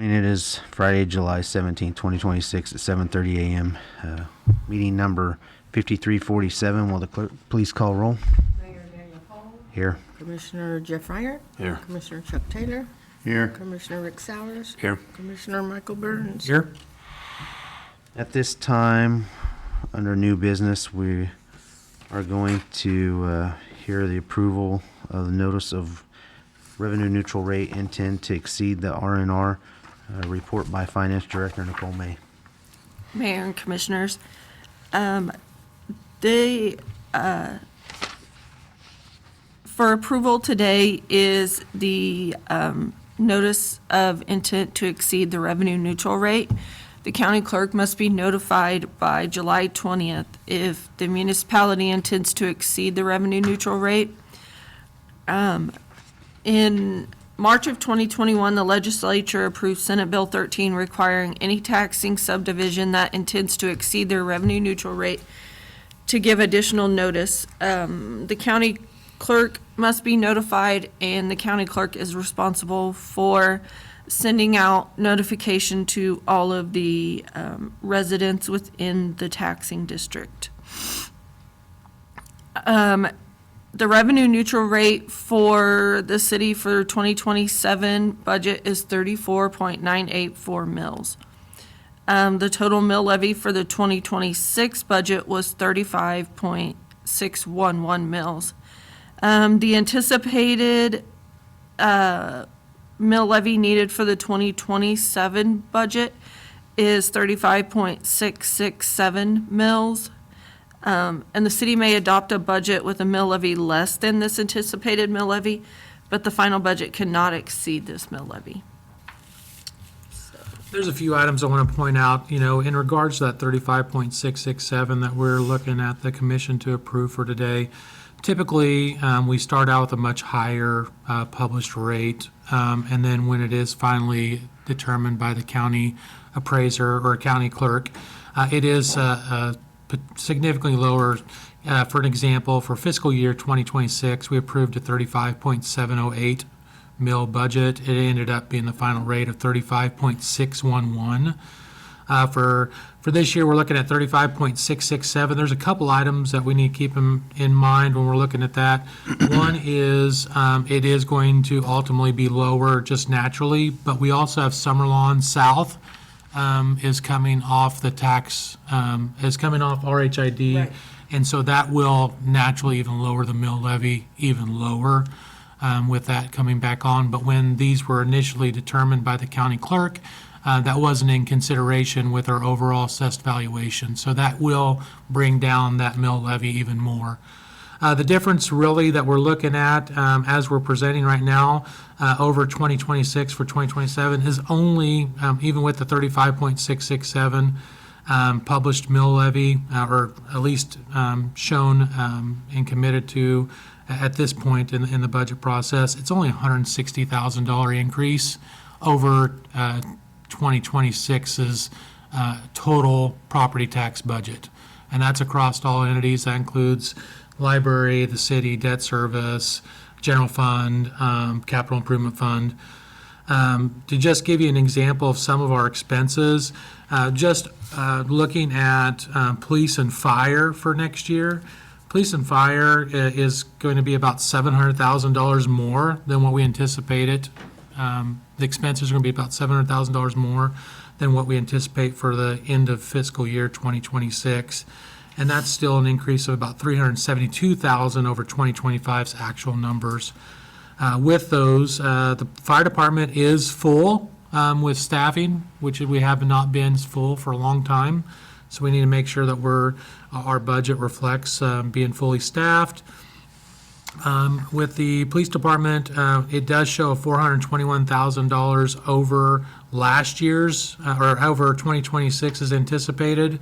And it is Friday, July 17, 2026 at 7:30 a.m. Meeting number 5347. Will the clerk please call roll? Mayor Daniel Hall. Here. Commissioner Jeff Reiert. Here. Commissioner Chuck Taylor. Here. Commissioner Rick Sowers. Here. Commissioner Michael Burns. Here. At this time, under new business, we are going to hear the approval of the notice of revenue neutral rate intent to exceed the RNR report by Finance Director Nicole May. Mayor and Commissioners, for approval today is the notice of intent to exceed the revenue neutral rate. The county clerk must be notified by July 20th if the municipality intends to exceed the revenue neutral rate. In March of 2021, the legislature approved Senate Bill 13 requiring any taxing subdivision that intends to exceed their revenue neutral rate to give additional notice. The county clerk must be notified, and the county clerk is responsible for sending out notification to all of the residents within the taxing district. The revenue neutral rate for the city for 2027 budget is 34.984 mils. The total mill levy for the 2026 budget was 35.611 mils. The anticipated mill levy needed for the 2027 budget is 35.667 mils. And the city may adopt a budget with a mill levy less than this anticipated mill levy, but the final budget cannot exceed this mill levy. There's a few items I want to point out, in regards to that 35.667 that we're looking at the commission to approve for today. Typically, we start out with a much higher published rate, and then when it is finally determined by the county appraiser or county clerk, it is significantly lower. For an example, for fiscal year 2026, we approved a 35.708 mil budget. It ended up being the final rate of 35.611. For this year, we're looking at 35.667. There's a couple items that we need to keep in mind when we're looking at that. One is it is going to ultimately be lower just naturally, but we also have Summerlawn South is coming off the tax, is coming off RHID. Right. And so that will naturally even lower the mill levy even lower with that coming back on. But when these were initially determined by the county clerk, that wasn't in consideration with our overall assessed valuation. So that will bring down that mill levy even more. The difference really that we're looking at as we're presenting right now over 2026 for 2027 is only, even with the 35.667 published mill levy, or at least shown and committed to at this point in the budget process, it's only $160,000 increase over 2026's total property tax budget. And that's across all entities. That includes library, the city, debt service, general fund, capital improvement fund. To just give you an example of some of our expenses, looking at police and fire for next year, police and fire is going to be about $700,000 more than what we anticipated. The expenses are going to be about $700,000 more than what we anticipate for the end of fiscal year 2026. And that's still an increase of about $372,000 over 2025's actual numbers. With those, the fire department is full with staffing, which we have not been full for a long time. So we need to make sure that our budget reflects being fully staffed. With the police department, it does show $421,000 over last year's, or over 2026's anticipated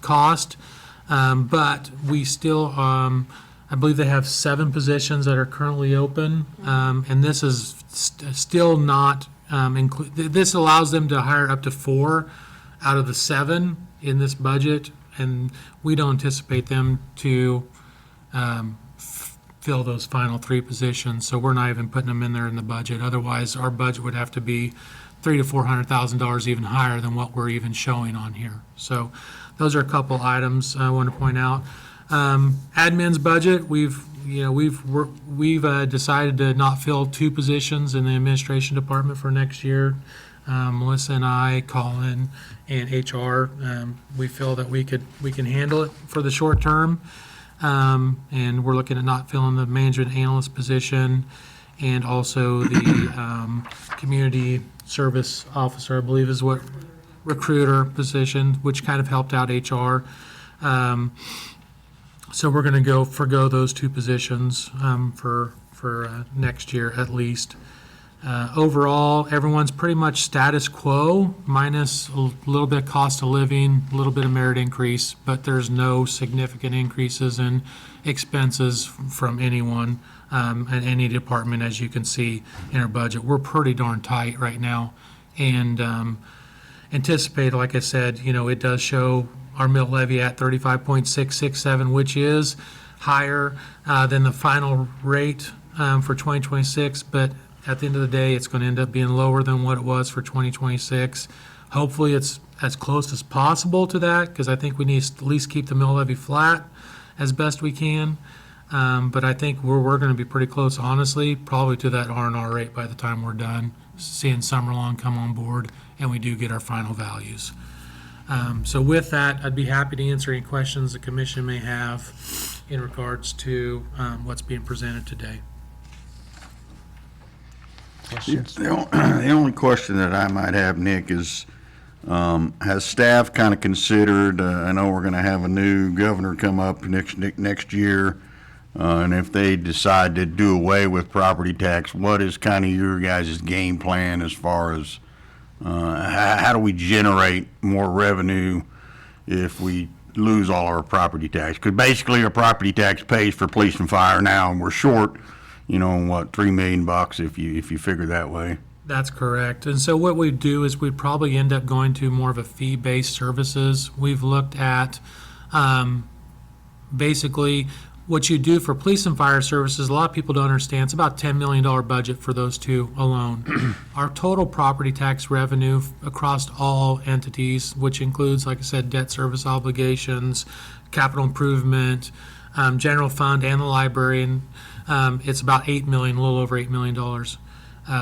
cost. But we still, I believe they have 7 positions that are currently open. And this is still not this allows them to hire up to 4 out of the 7 in this budget. And we don't anticipate them to fill those final 3 positions, so we're not even putting them in there in the budget. Otherwise, our budget would have to be $300,000 to $400,000 even higher than what we're even showing on here. So those are a couple items I want to point out. Admin's budget, we've decided to not fill 2 positions in the administration department for next year. Melissa and I, Colin, and HR, we feel that we can handle it for the short term. And we're looking at not filling the management analyst position and also the community service officer, I believe is what recruiter position, which kind of helped out HR. So we're going to forgo those 2 positions for next year at least. Overall, everyone's pretty much status quo, minus a little bit cost of living, a little bit of merit increase, but there's no significant increases in expenses from anyone at any department, as you can see in our budget. We're pretty darn tight right now, and anticipate, like I said, it does show our mill levy at 35.667, which is higher than the final rate for 2026, but at the end of the day, it's going to end up being lower than what it was for 2026. Hopefully, it's as close as possible to that, because I think we need to at least keep the mill levy flat as best we can. But I think we're going to be pretty close, honestly, probably to that R&R rate by the time we're done, seeing Summerlawn come on board, and we do get our final values. So with that, I'd be happy to answer any questions the commission may have in regards to what's being presented today. The only question that I might have, Nick, is has staff kind of considered, I know we're going to have a new governor come up next year, and if they decide to do away with property tax, what is kind of your guys' game plan as far as how do we generate more revenue if we lose all our property tax? Because basically our property tax pays for police and fire now, and we're short, what, $3 million if you figure that way. That's correct. And so what we do is we probably end up going to more of a fee-based services. We've looked at basically what you do for police and fire services. A lot of people don't understand. It's about $10 million budget for those 2 alone. Our total property tax revenue across all entities, which includes, like I said, debt service obligations, capital improvement, general fund, and the library, and it's about $8 million, a little over $8 million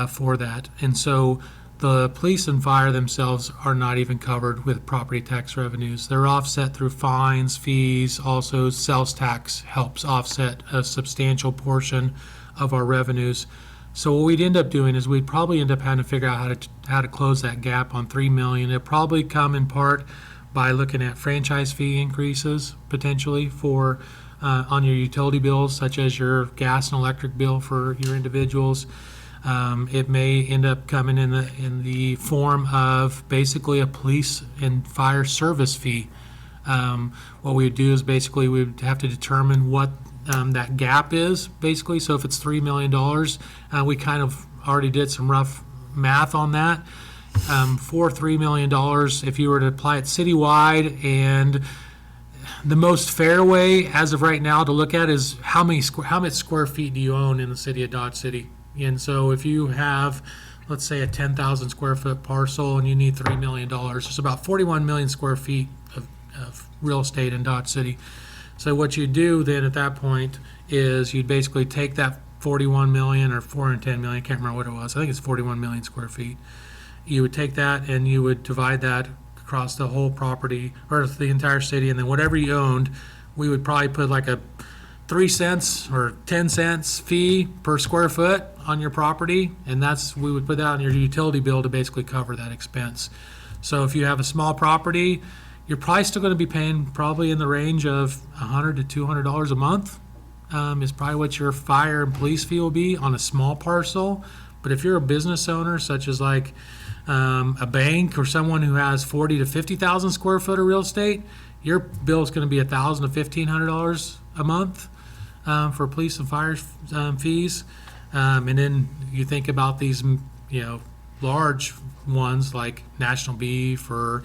for that. And so the police and fire themselves are not even covered with property tax revenues. They're offset through fines, fees, also sales tax helps offset a substantial portion of our revenues. So what we'd end up doing is we'd probably end up having to figure out how to close that gap on $3 million. It'd probably come in part by looking at franchise fee increases potentially for on your utility bills, such as your gas and electric bill for your individuals. It may end up coming in the form of basically a police and fire service fee. What we would do is basically we would have to determine what that gap is, basically. So if it's $3 million, we kind of already did some rough math on that. For $3 million, if you were to apply it citywide, and the most fair way as of right now to look at is how much square feet do you own in the city of Dodge City? And so if you have, let's say, a 10,000 square foot parcel and you need $3 million, it's about 41 million square feet of real estate in Dodge City. So what you do then at that point is you'd basically take that 41 million or 410 million, I can't remember what it was, I think it's 41 million square feet. You would take that and you would divide that across the whole property or the entire city, and then whatever you owned, we would probably put like a 3 cents or 10 cents fee per square foot on your property, and we would put that on your utility bill to basically cover that expense. So if you have a small property, you're probably still going to be paying probably in the range of $100 to $200 a month is probably what your fire and police fee will be on a small parcel. But if you're a business owner, such as like a bank or someone who has 40 to 50,000 square foot of real estate, your bill is going to be $1,000 to $1,500 a month for police and fire fees. And then you think about these, large ones like National Beef or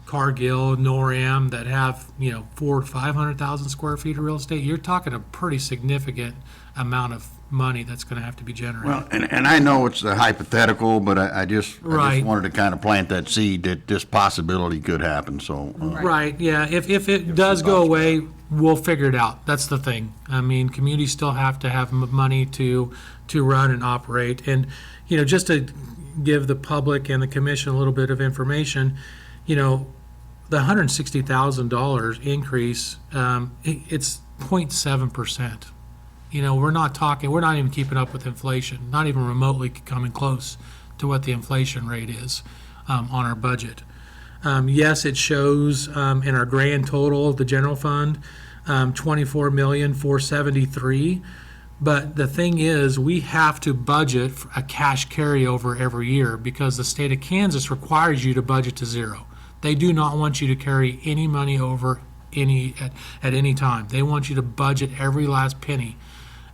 Cargill, NORAM that have, 400,000 to 500,000 square feet of real estate. You're talking a pretty significant amount of money that's going to have to be generated. Well, and I know it's a hypothetical, but I just Right. wanted to kind of plant that seed that this possibility could happen, so. Right, yeah, if it does go away, we'll figure it out. That's the thing. I mean, communities still have to have money to run and operate. And, just to give the public and the commission a little bit of information, the $160,000 increase, it's 0.7%. We're not even keeping up with inflation, not even remotely coming close to what the inflation rate is on our budget. Yes, it shows in our grand total of the general fund, $24,473,000. But the thing is, we have to budget for a cash carryover every year because the state of Kansas requires you to budget to zero. They do not want you to carry any money over at any time. They want you to budget every last penny.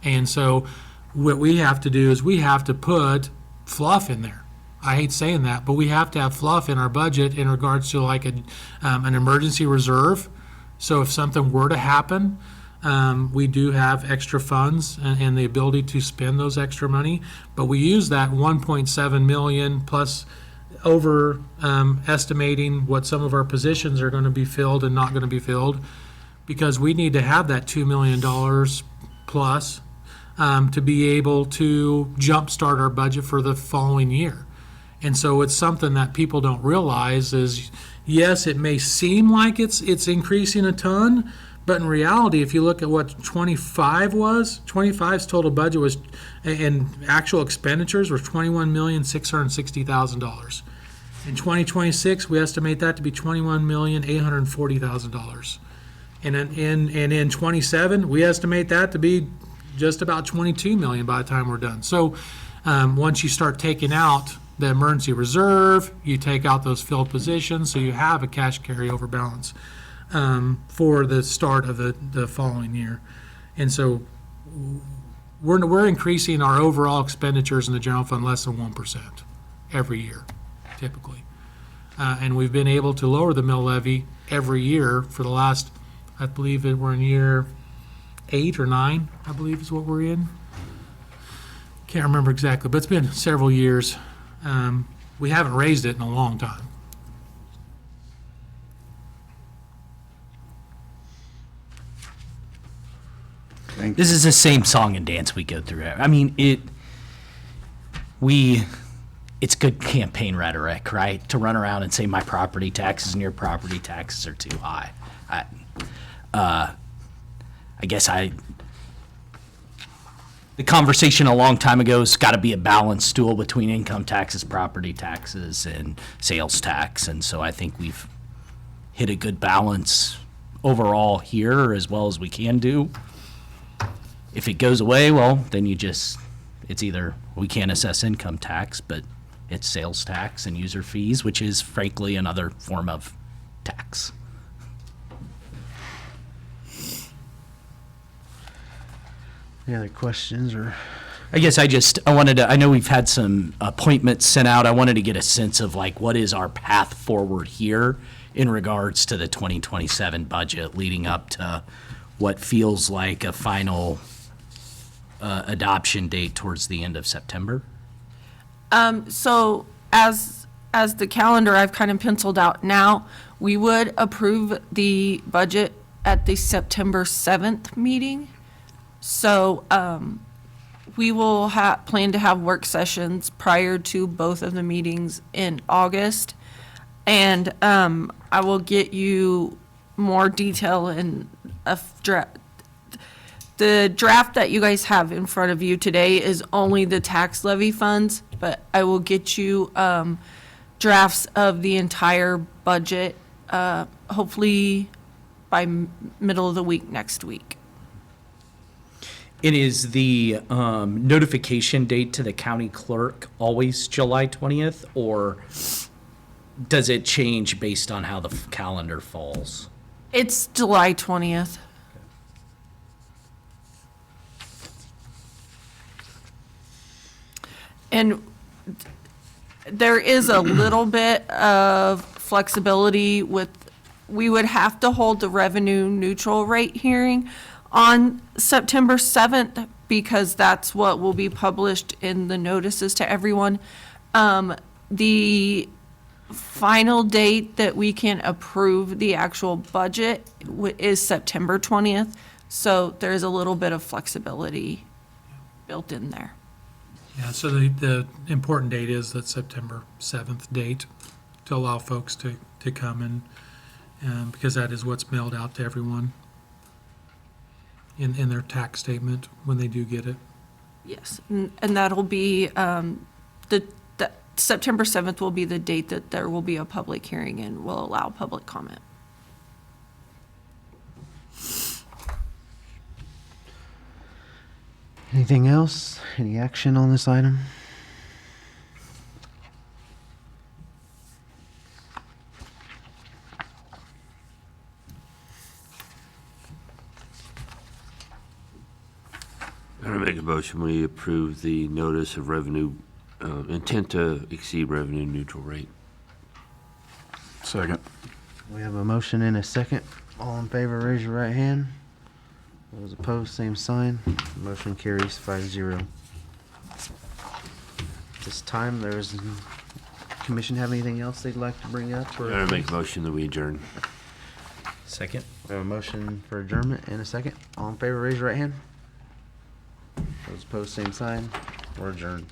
And so what we have to do is we have to put fluff in there. I hate saying that, but we have to have fluff in our budget in regards to like an emergency reserve. So if something were to happen, we do have extra funds and the ability to spend those extra money. But we use that 1.7 million plus over estimating what some of our positions are going to be filled and not going to be filled, because we need to have that $2 million plus to be able to jumpstart our budget for the following year. And so it's something that people don't realize is, yes, it may seem like it's increasing a ton, but in reality, if you look at what 25's total budget was, and actual expenditures were $21,660,000. In 2026, we estimate that to be $21,840,000. And in 27, we estimate that to be just about 22 million by the time we're done. So once you start taking out the emergency reserve, you take out those filled positions, so you have a cash carryover balance for the start of the following year. And so we're increasing our overall expenditures in the general fund less than 1% every year, typically. And we've been able to lower the mill levy every year for the last, I believe that we're in year 8 or 9, I believe is what we're in. Can't remember exactly, but it's been several years. We haven't raised it in a long time. This is the same song and dance we go through. I mean, it's good campaign rhetoric, right? To run around and say my property taxes and your property taxes are too high. I guess the conversation a long time ago has got to be a balanced stool between income taxes, property taxes, and sales tax. And so I think we've hit a good balance overall here as well as we can do. If it goes away, well, then it's either we can't assess income tax, but it's sales tax and user fees, which is frankly another form of tax. Any other questions or? I guess I know we've had some appointments sent out. I wanted to get a sense of like, what is our path forward here in regards to the 2027 budget leading up to what feels like a final adoption date towards the end of September? So as the calendar I've kind of penciled out now, we would approve the budget at the September 7th meeting. So we will plan to have work sessions prior to both of the meetings in August. And I will get you more detail in a draft. The draft that you guys have in front of you today is only the tax levy funds, but I will get you drafts of the entire budget, hopefully by middle of the week next week. It is the notification date to the county clerk always July 20th, or does it change based on how the calendar falls? It's July 20th. And there is a little bit of flexibility we would have to hold the revenue neutral rate hearing on September 7th, because that's what will be published in the notices to everyone. The final date that we can approve the actual budget is September 20th, so there's a little bit of flexibility built in there. Yeah, so the important date is that September 7th date to allow folks to come and because that is what's mailed out to everyone in their tax statement when they do get it. Yes, and that'll be, the September 7th will be the date that there will be a public hearing and will allow public comment. Anything else? Any action on this item? I'm gonna make a motion, we approve the notice of revenue, intent to exceed revenue neutral rate. Second. We have a motion and a second. All in favor, raise your right hand. Those opposed, same sign. Motion carries 5-0. This time, commission have anything else they'd like to bring up? I'm gonna make a motion that we adjourn. Second. We have a motion for adjournment and a second. All in favor, raise your right hand. Those opposed, same sign. We're adjourned.